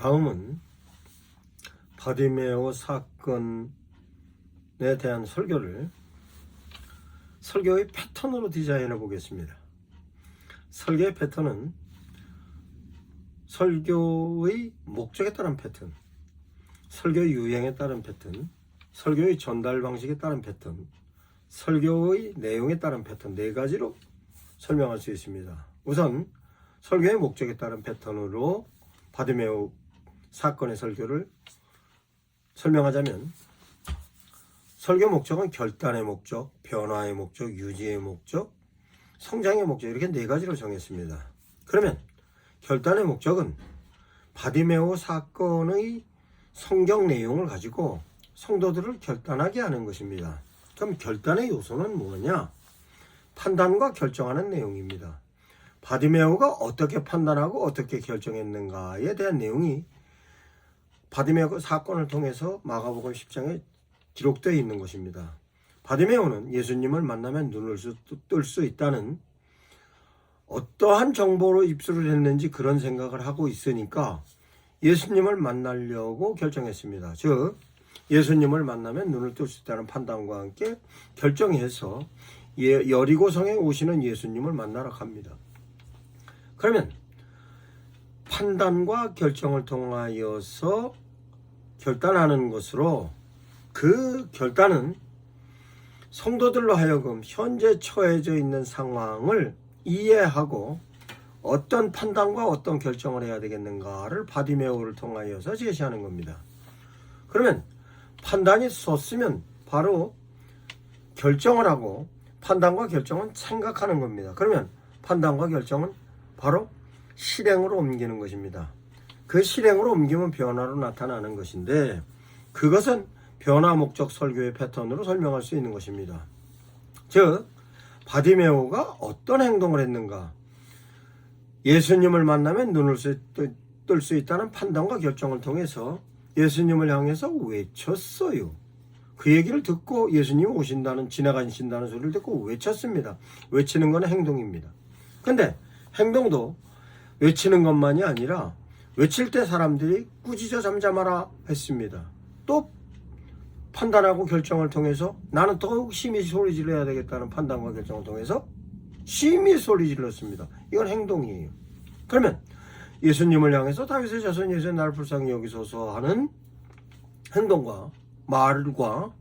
다음은 바디메오 사건에 대한 설교의 패턴으로 디자인해 보겠습니다. 설교의 패턴은 설교의 목적에 따른 패턴, 설교의 유행에 따른 패턴, 설교의 전달 방식에 따른 패턴, 설교의 내용에 따른 패턴, 네 가지로 설명할 수 있습니다. 우선 설교의 목적에 따른 패턴으로 바디메오 사건의 설교를 설명하자면, 설교 목적은 결단의 목적, 변화의 목적, 유지의 목적, 성장의 목적, 이렇게 네 가지로 정했습니다. 그러면 결단의 목적은 바디메오 사건의 성경 내용을 가지고 성도들을 결단하게 하는 것입니다. 그럼 결단의 요소는 뭐냐? 판단과 결정하는 내용입니다. 바디메오가 어떻게 판단하고 어떻게 결정했는가에 대한 내용이 바디메오 사건을 통해서 마가복음 10장에 기록되어 있는 것입니다. 바디메오는 예수님을 만나면 눈을 뜰 수 있다는 어떠한 정보로 입수를 했는지 그런 생각을 하고 있으니까 예수님을 만나려고 결정했습니다. 즉 예수님을 만나면 눈을 뜰 수 있다는 판단과 함께 결정해서 여리고성에 오시는 예수님을 만나러 갑니다. 그러면 판단과 결정을 통하여서 결단하는 것으로, 그 결단은 성도들로 하여금 현재 처해져 있는 상황을 이해하고 어떤 판단과 어떤 결정을 해야 되겠는가를 바디메오를 통하여서 제시하는 겁니다. 그러면 판단이 섰으면 바로 결정을 하고, 판단과 결정은 생각하는 겁니다. 그러면 판단과 결정은 바로 실행으로 옮기는 것입니다. 그 실행으로 옮기면 변화로 나타나는 것인데, 그것은 변화 목적 설교의 패턴으로 설명할 수 있는 것입니다. 즉 바디메오가 어떤 행동을 했는가? 예수님을 만나면 눈을 뜰 수 있다는 판단과 결정을 통해서 예수님을 향해서 외쳤어요. 그 얘기를 듣고 예수님이 오신다는, 지나가신다는 소리를 듣고 외쳤습니다. 외치는 건 행동입니다. 근데 행동도 외치는 것만이 아니라 외칠 때 사람들이 꾸짖어 잠잠하라 했습니다. 또 판단하고 결정을 통해서 나는 더욱 심히 소리 질러야 되겠다는 판단과 결정을 통해서 심히 소리 질렀습니다. 이건 행동이에요. 그러면 예수님을 향해서 다윗의 자손 예수의 나를 불쌍히 여기소서 하는 행동과 말과,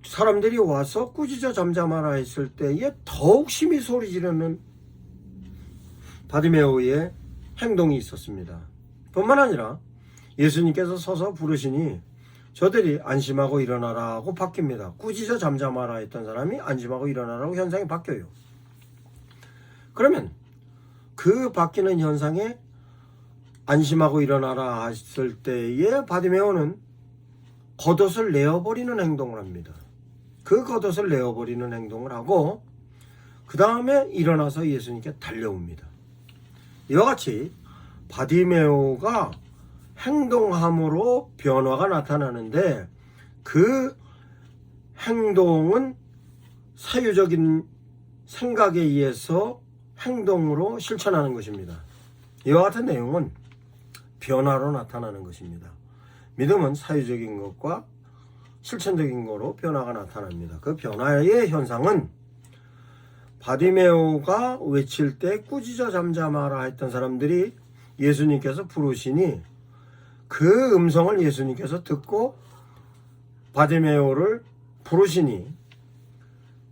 사람들이 와서 꾸짖어 잠잠하라 했을 때에 더욱 심히 소리 지르는 바디메오의 행동이 있었습니다. 뿐만 아니라 예수님께서 서서 부르시니 저들이 안심하고 일어나라고 바뀝니다. 꾸짖어 잠잠하라 했던 사람이 안심하고 일어나라고 현상이 바뀌어요. 그러면 그 바뀌는 현상에 안심하고 일어나라 했을 때에 바디메오는 겉옷을 내어버리는 행동을 합니다. 그 겉옷을 내어버리는 행동을 하고 그 다음에 일어나서 예수님께 달려옵니다. 이와 같이 바디메오가 행동함으로 변화가 나타나는데, 그 행동은 사유적인 생각에 의해서 행동으로 실천하는 것입니다. 이와 같은 내용은 변화로 나타나는 것입니다. 믿음은 사유적인 것과 실천적인 것으로 변화가 나타납니다. 그 변화의 현상은 바디메오가 외칠 때 꾸짖어 잠잠하라 했던 사람들이 예수님께서 부르시니 그 음성을 예수님께서 듣고 바디메오를 부르시니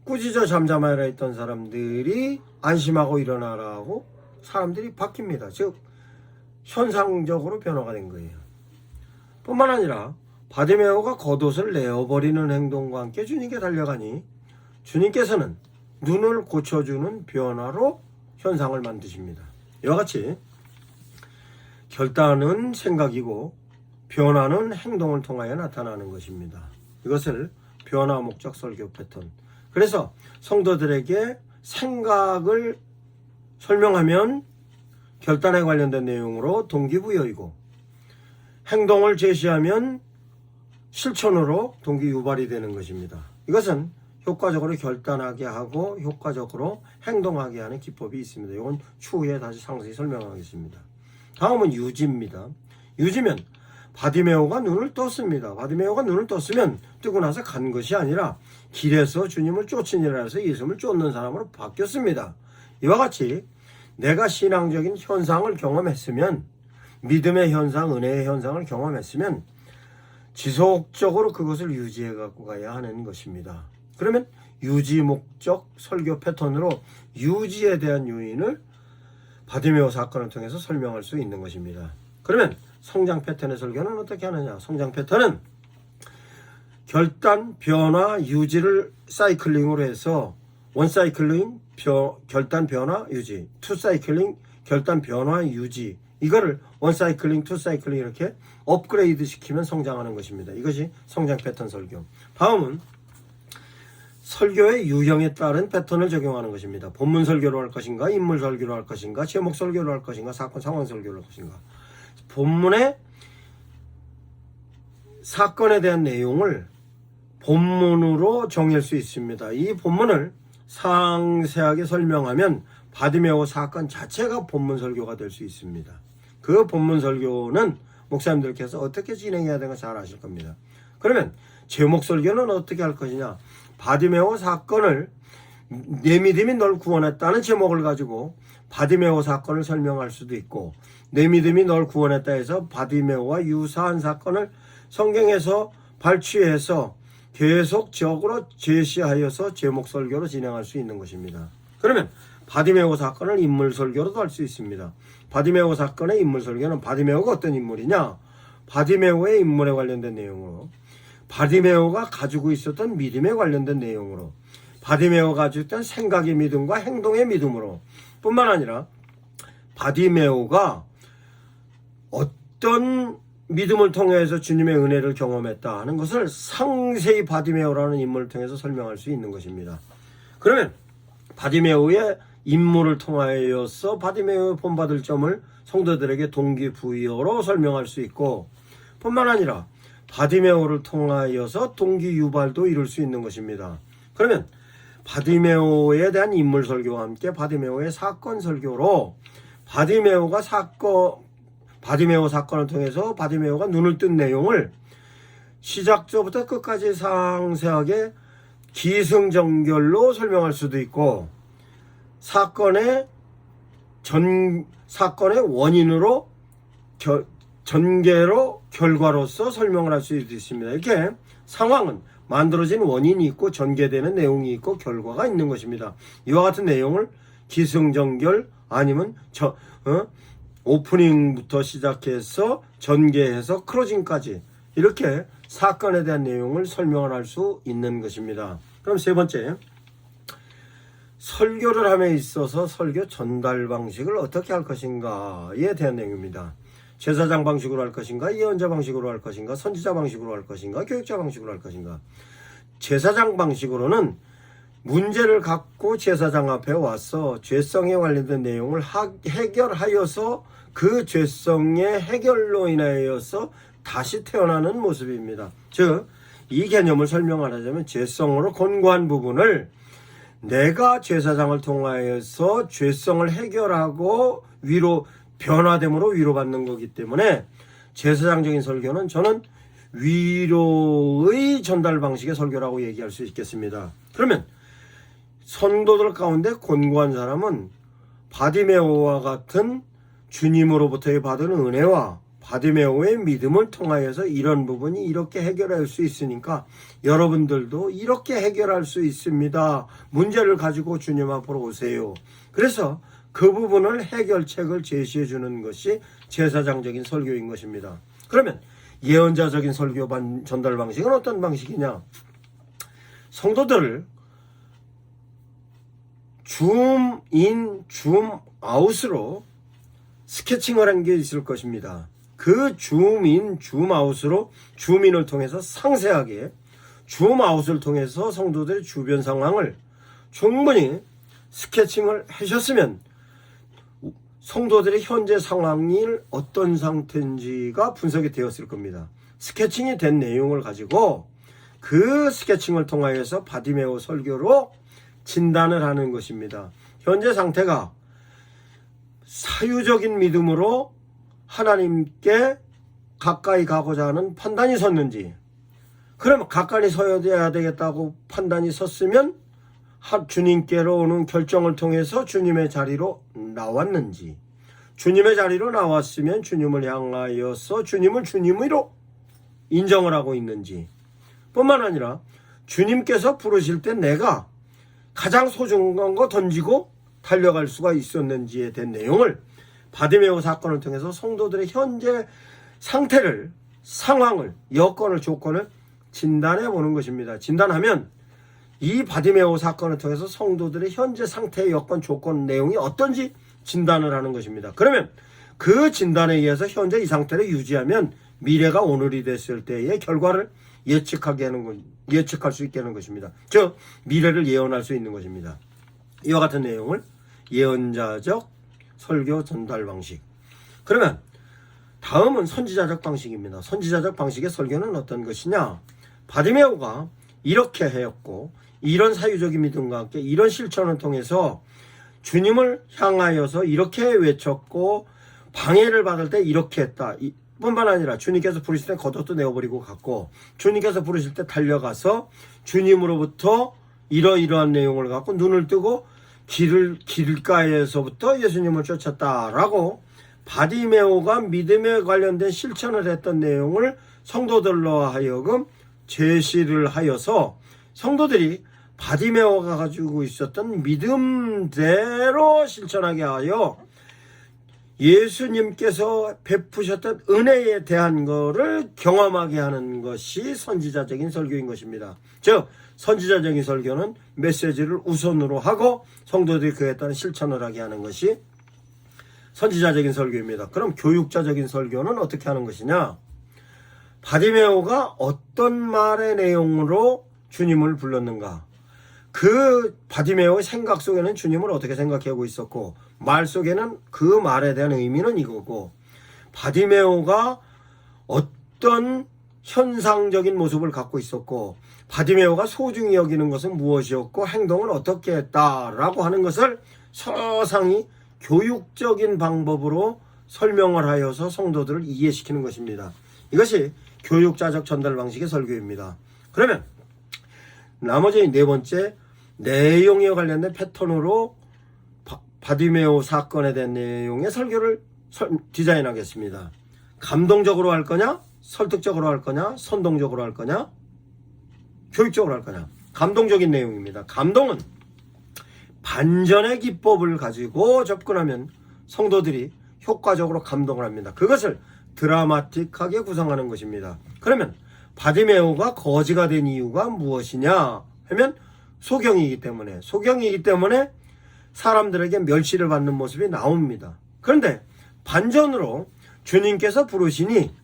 꾸짖어 잠잠하라 했던 사람들이 안심하고 일어나라고 사람들이 바뀝니다. 즉 현상적으로 변화가 된 거예요. 뿐만 아니라 바디메오가 겉옷을 내어버리는 행동과 함께 주님께 달려가니 주님께서는 눈을 고쳐주는 변화로 현상을 만드십니다. 이와 같이 결단은 생각이고 변화는 행동을 통하여 나타나는 것입니다. 이것을 변화 목적 설교 패턴. 그래서 성도들에게 생각을 설명하면 결단에 관련된 내용으로 동기부여이고, 행동을 제시하면 실천으로 동기 유발이 되는 것입니다. 이것은 효과적으로 결단하게 하고 효과적으로 행동하게 하는 기법이 있습니다. 이건 추후에 다시 상세히 설명하겠습니다. 다음은 유지입니다. 유지면 바디메오가 눈을 떴습니다. 바디메오가 눈을 떴으면 뜨고 나서 간 것이 아니라 길에서 주님을 쫓으니라 해서 예수님을 쫓는 사람으로 바뀌었습니다. 이와 같이 내가 신앙적인 현상을 경험했으면, 믿음의 현상, 은혜의 현상을 경험했으면 지속적으로 그것을 유지해 갖고 가야 하는 것입니다. 그러면 유지 목적 설교 패턴으로 유지에 대한 요인을 바디메오 사건을 통해서 설명할 수 있는 것입니다. 그러면 성장 패턴의 설교는 어떻게 하느냐? 성장 패턴은 결단, 변화, 유지를 사이클링으로 해서 원 사이클링, 결단, 변화, 유지, 투 사이클링, 결단, 변화, 유지, 이거를 원 사이클링, 투 사이클링 이렇게 업그레이드 시키면 성장하는 것입니다. 이것이 성장 패턴 설교. 다음은 설교의 유형에 따른 패턴을 적용하는 것입니다. 본문 설교로 할 것인가, 인물 설교로 할 것인가, 제목 설교로 할 것인가, 사건 상황 설교로 할 것인가. 본문의 사건에 대한 내용을 본문으로 정의할 수 있습니다. 이 본문을 상세하게 설명하면 바디메오 사건 자체가 본문 설교가 될 수 있습니다. 그 본문 설교는 목사님들께서 어떻게 진행해야 되는 거 잘 아실 겁니다. 그러면 제목 설교는 어떻게 할 것이냐? 바디메오 사건을 내 믿음이 널 구원했다는 제목을 가지고 바디메오 사건을 설명할 수도 있고, 내 믿음이 널 구원했다 해서 바디메오와 유사한 사건을 성경에서 발췌해서 계속적으로 제시하여서 제목 설교로 진행할 수 있는 것입니다. 그러면 바디메오 사건을 인물 설교로도 할 수 있습니다. 바디메오 사건의 인물 설교는 바디메오가 어떤 인물이냐? 바디메오의 인물에 관련된 내용으로, 바디메오가 가지고 있었던 믿음에 관련된 내용으로, 바디메오가 가지고 있던 생각의 믿음과 행동의 믿음으로, 뿐만 아니라 바디메오가 어떤 믿음을 통해서 주님의 은혜를 경험했다 하는 것을 상세히 바디메오라는 인물을 통해서 설명할 수 있는 것입니다. 그러면 바디메오의 인물을 통하여서 바디메오의 본받을 점을 성도들에게 동기부여로 설명할 수 있고, 뿐만 아니라 바디메오를 통하여서 동기유발도 이룰 수 있는 것입니다. 그러면 바디메오에 대한 인물 설교와 함께 바디메오의 사건 설교로 바디메오 사건을 통해서 바디메오가 눈을 뜬 내용을 시작부터 끝까지 상세하게 기승전결로 설명할 수도 있고, 사건의 원인으로 전개로 결과로서 설명을 할 수도 있습니다. 이렇게 상황은 만들어진 원인이 있고 전개되는 내용이 있고 결과가 있는 것입니다. 이와 같은 내용을 기승전결 아니면 오프닝부터 시작해서 전개해서 클로징까지 이렇게 사건에 대한 내용을 설명을 할 수 있는 것입니다. 그럼 세 번째, 설교를 함에 있어서 설교 전달 방식을 어떻게 할 것인가에 대한 내용입니다. 제사장 방식으로 할 것인가, 예언자 방식으로 할 것인가, 선지자 방식으로 할 것인가, 교육자 방식으로 할 것인가. 제사장 방식으로는 문제를 갖고 제사장 앞에 와서 죄성에 관련된 내용을 해결하여서 그 죄성의 해결로 인하여서 다시 태어나는 모습입니다. 즉, 이 개념을 설명하자면 죄성으로 곤고한 부분을 내가 제사장을 통하여서 죄성을 해결하고 변화됨으로 위로받는 거기 때문에 제사장적인 설교는 저는 위로의 전달 방식의 설교라고 얘기할 수 있겠습니다. 그러면 성도들 가운데 곤고한 사람은 바디메오와 같은 주님으로부터 받은 은혜와 바디메오의 믿음을 통하여서 이런 부분이 이렇게 해결할 수 있으니까 여러분들도 이렇게 해결할 수 있습니다. 문제를 가지고 주님 앞으로 오세요. 그래서 그 부분을 해결책을 제시해 주는 것이 제사장적인 설교인 것입니다. 그러면 예언자적인 설교 전달 방식은 어떤 방식이냐? 성도들을 줌인, 줌아웃으로 스케칭을 한 게 있을 것입니다. 그 줌인, 줌아웃으로 줌인을 통해서 상세하게, 줌아웃을 통해서 성도들의 주변 상황을 충분히 스케칭을 하셨으면 성도들의 현재 상황이 어떤 상태인지가 분석이 되었을 겁니다. 스케칭이 된 내용을 가지고 그 스케칭을 통하여서 바디메오 설교로 진단을 하는 것입니다. 현재 상태가 사유적인 믿음으로 하나님께 가까이 가고자 하는 판단이 섰는지, 그럼 가까이 서야 되겠다고 판단이 섰으면 주님께로 오는 결정을 통해서 주님의 자리로 나왔는지, 주님의 자리로 나왔으면 주님을 향하여서 주님을 주님으로 인정을 하고 있는지, 뿐만 아니라 주님께서 부르실 때 내가 가장 소중한 거 던지고 달려갈 수가 있었는지에 대한 내용을 바디메오 사건을 통해서 성도들의 현재 상태를, 상황을, 여건을, 조건을 진단해 보는 것입니다. 진단하면 이 바디메오 사건을 통해서 성도들의 현재 상태의 여건, 조건, 내용이 어떤지 진단을 하는 것입니다. 그러면 그 진단에 의해서 현재 이 상태를 유지하면 미래가 오늘이 됐을 때의 결과를 예측할 수 있게 하는 것입니다. 즉 미래를 예언할 수 있는 것입니다. 이와 같은 내용을 예언자적 설교 전달 방식. 그러면 다음은 선지자적 방식입니다. 선지자적 방식의 설교는 어떤 것이냐? 바디메오가 이렇게 하였고, 이런 사유적인 믿음과 함께 이런 실천을 통해서 주님을 향하여서 이렇게 외쳤고, 방해를 받을 때 이렇게 했다. 뿐만 아니라 주님께서 부르실 때 겉옷도 내어버리고 갔고, 주님께서 부르실 때 달려가서 주님으로부터 이러이러한 내용을 갖고 눈을 뜨고 길가에서부터 예수님을 쫓았다라고 바디메오가 믿음에 관련된 실천을 했던 내용을 성도들로 하여금 제시를 하여서 성도들이 바디메오가 가지고 있었던 믿음대로 실천하게 하여 예수님께서 베푸셨던 은혜에 대한 거를 경험하게 하는 것이 선지자적인 설교인 것입니다. 즉 선지자적인 설교는 메시지를 우선으로 하고 성도들이 그에 따른 실천을 하게 하는 것이 선지자적인 설교입니다. 그럼 교육자적인 설교는 어떻게 하는 것이냐? 바디메오가 어떤 말의 내용으로 주님을 불렀는가? 그 바디메오의 생각 속에는 주님을 어떻게 생각하고 있었고, 말 속에는 그 말에 대한 의미는 이거고, 바디메오가 어떤 현상적인 모습을 갖고 있었고, 바디메오가 소중히 여기는 것은 무엇이었고, 행동을 어떻게 했다라고 하는 것을 서상히 교육적인 방법으로 설명을 하여서 성도들을 이해시키는 것입니다. 이것이 교육자적 전달 방식의 설교입니다. 그러면 나머지 네 번째, 내용에 관련된 패턴으로 바디메오 사건에 대한 내용의 설교를 디자인하겠습니다. 감동적으로 할 거냐? 설득적으로 할 거냐? 선동적으로 할 거냐? 교육적으로 할 거냐? 감동적인 내용입니다. 감동은 반전의 기법을 가지고 접근하면 성도들이 효과적으로 감동을 합니다. 그것을 드라마틱하게 구성하는 것입니다. 그러면 바디메오가 거지가 된 이유가 무엇이냐 하면 소경이기 때문에 사람들에게 멸시를 받는 모습이 나옵니다. 그런데 반전으로 주님께서 부르시니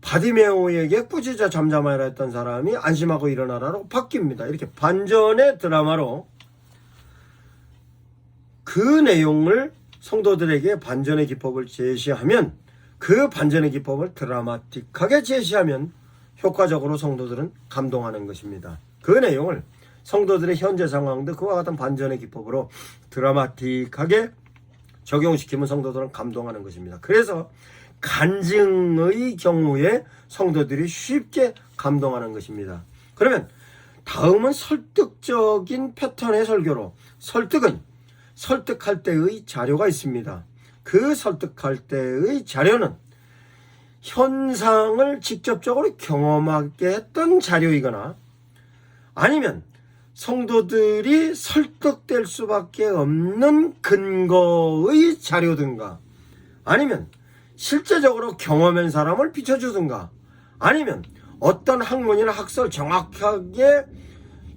바디메오에게 꾸짖어 잠잠하라 했던 사람이 안심하고 일어나라로 바뀝니다. 이렇게 반전의 드라마로 그 내용을 성도들에게 반전의 기법을 제시하면, 그 반전의 기법을 드라마틱하게 제시하면 효과적으로 성도들은 감동하는 것입니다. 그 내용을 성도들의 현재 상황도 그와 같은 반전의 기법으로 드라마틱하게 적용시키면 성도들은 감동하는 것입니다. 그래서 간증의 경우에 성도들이 쉽게 감동하는 것입니다. 그러면 다음은 설득적인 패턴의 설교로, 설득은 설득할 때의 자료가 있습니다. 그 설득할 때의 자료는 현상을 직접적으로 경험하게 했던 자료이거나, 아니면 성도들이 설득될 수밖에 없는 근거의 자료든가, 아니면 실제적으로 경험한 사람을 비춰주든가, 아니면 어떤 학문이나 학설 정확하게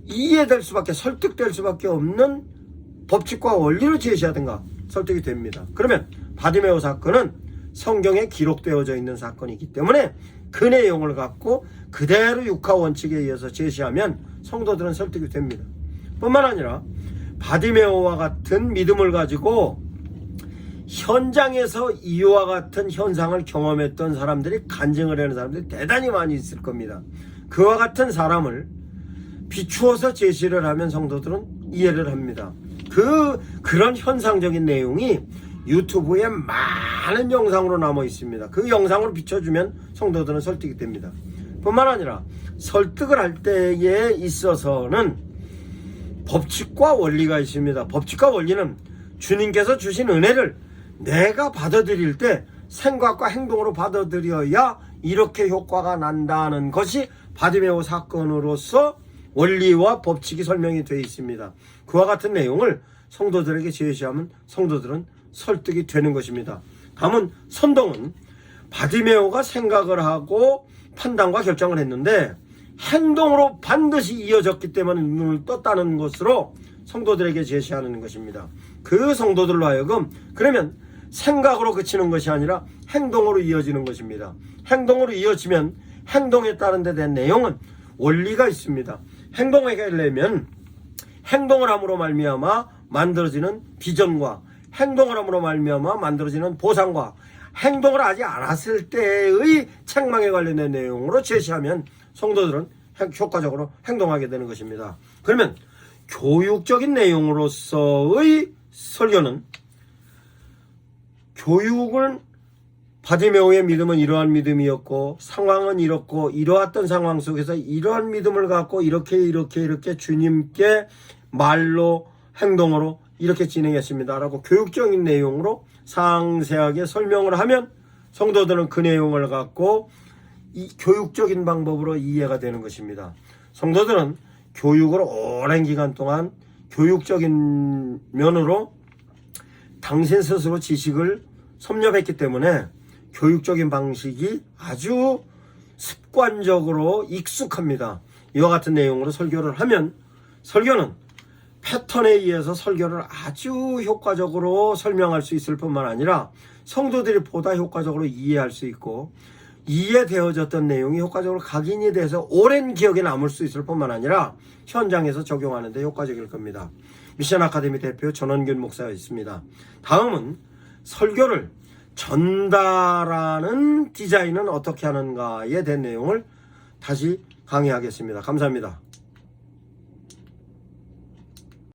이해될 수밖에, 설득될 수밖에 없는 법칙과 원리를 제시하든가 설득이 됩니다. 그러면 바디메오 사건은 성경에 기록되어져 있는 사건이기 때문에 그 내용을 갖고 그대로 육하 원칙에 의해서 제시하면 성도들은 설득이 됩니다. 뿐만 아니라 바디메오와 같은 믿음을 가지고 현장에서 이와 같은 현상을 경험했던 사람들이, 간증을 하는 사람들이 대단히 많이 있을 겁니다. 그와 같은 사람을 비추어서 제시를 하면 성도들은 이해를 합니다. 그런 현상적인 내용이 유튜브에 많은 영상으로 남아 있습니다. 그 영상으로 비춰주면 성도들은 설득이 됩니다. 뿐만 아니라 설득을 할 때에 있어서는 법칙과 원리가 있습니다. 법칙과 원리는 주님께서 주신 은혜를 내가 받아들일 때 생각과 행동으로 받아들여야 이렇게 효과가 난다는 것이 바디메오 사건으로서 원리와 법칙이 설명이 되어 있습니다. 그와 같은 내용을 성도들에게 제시하면 성도들은 설득이 되는 것입니다. 다음은 선동은 바디메오가 생각을 하고 판단과 결정을 했는데 행동으로 반드시 이어졌기 때문에 눈을 떴다는 것으로 성도들에게 제시하는 것입니다. 그 성도들로 하여금 그러면 생각으로 그치는 것이 아니라 행동으로 이어지는 것입니다. 행동으로 이어지면 행동에 따른 데 대한 내용은 원리가 있습니다. 행동을 하려면 행동을 함으로 말미암아 만들어지는 비전과 행동을 함으로 말미암아 만들어지는 보상과 행동을 하지 않았을 때의 책망에 관련된 내용으로 제시하면 성도들은 효과적으로 행동하게 되는 것입니다. 그러면 교육적인 내용으로서의 설교는 교육을 바디메오의 믿음은 이러한 믿음이었고 상황은 이렇고 이러했던 상황 속에서 이러한 믿음을 갖고 이렇게 주님께 말로 행동으로 이렇게 진행했습니다 라고 교육적인 내용으로 상세하게 설명을 하면 성도들은 그 내용을 갖고 이 교육적인 방법으로 이해가 되는 것입니다. 성도들은 교육을 오랜 기간 동안 교육적인 면으로 당신 스스로 지식을 섭렵했기 때문에 교육적인 방식이 아주 습관적으로 익숙합니다. 이와 같은 내용으로 설교를 하면 설교는 패턴에 의해서 설교를 아주 효과적으로 설명할 수 있을 뿐만 아니라 성도들이 보다 효과적으로 이해할 수 있고 이해되어졌던 내용이 효과적으로 각인이 돼서 오랜 기억에 남을 수 있을 뿐만 아니라 현장에서 적용하는 데 효과적일 겁니다. 미션 아카데미 대표 전원균 목사가 있습니다. 다음은 설교를 전달하는 디자인은 어떻게 하는가에 대한 내용을 다시 강의하겠습니다. 감사합니다.